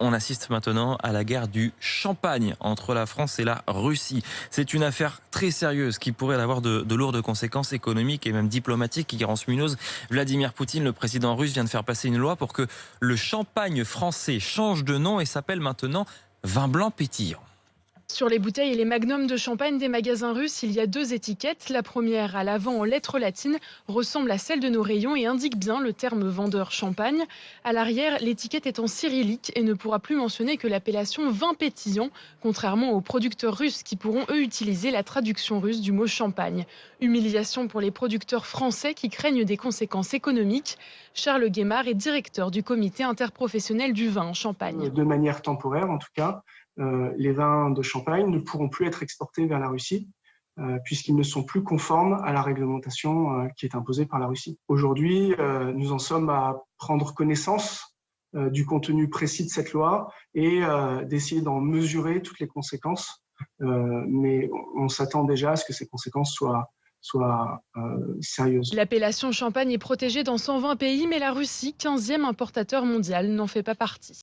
On assiste maintenant à la guerre du champagne entre la France et la Russie. C'est une affaire très sérieuse qui pourrait avoir de lourdes conséquences économiques et même diplomatiques. Ignorance Munoz, Vladimir Poutine, le président russe, vient de faire passer une loi pour que le champagne français change de nom et s'appelle maintenant vin blanc pétillant. Sur les bouteilles et les magnums de champagne des magasins russes, il y a deux étiquettes. La première, à l'avant en lettres latines, ressemble à celle de nos rayons et indique bien le terme vendeur champagne. À l'arrière, l'étiquette est en cyrillique et ne pourra plus mentionner que l'appellation vin pétillant, contrairement aux producteurs russes qui pourront eux utiliser la traduction russe du mot champagne. Humiliation pour les producteurs français qui craignent des conséquences économiques. Charles Guémard est directeur du comité interprofessionnel du vin en Champagne. De manière temporaire, en tout cas, les vins de Champagne ne pourront plus être exportés vers la Russie puisqu'ils ne sont plus conformes à la réglementation qui est imposée par la Russie. Aujourd'hui, nous en sommes à prendre connaissance du contenu précis de cette loi et d'essayer d'en mesurer toutes les conséquences. Mais on s'attend déjà à ce que ces conséquences soient sérieuses. L'appellation champagne est protégée dans 120 pays, mais la Russie, 15e importateur mondial, n'en fait pas partie.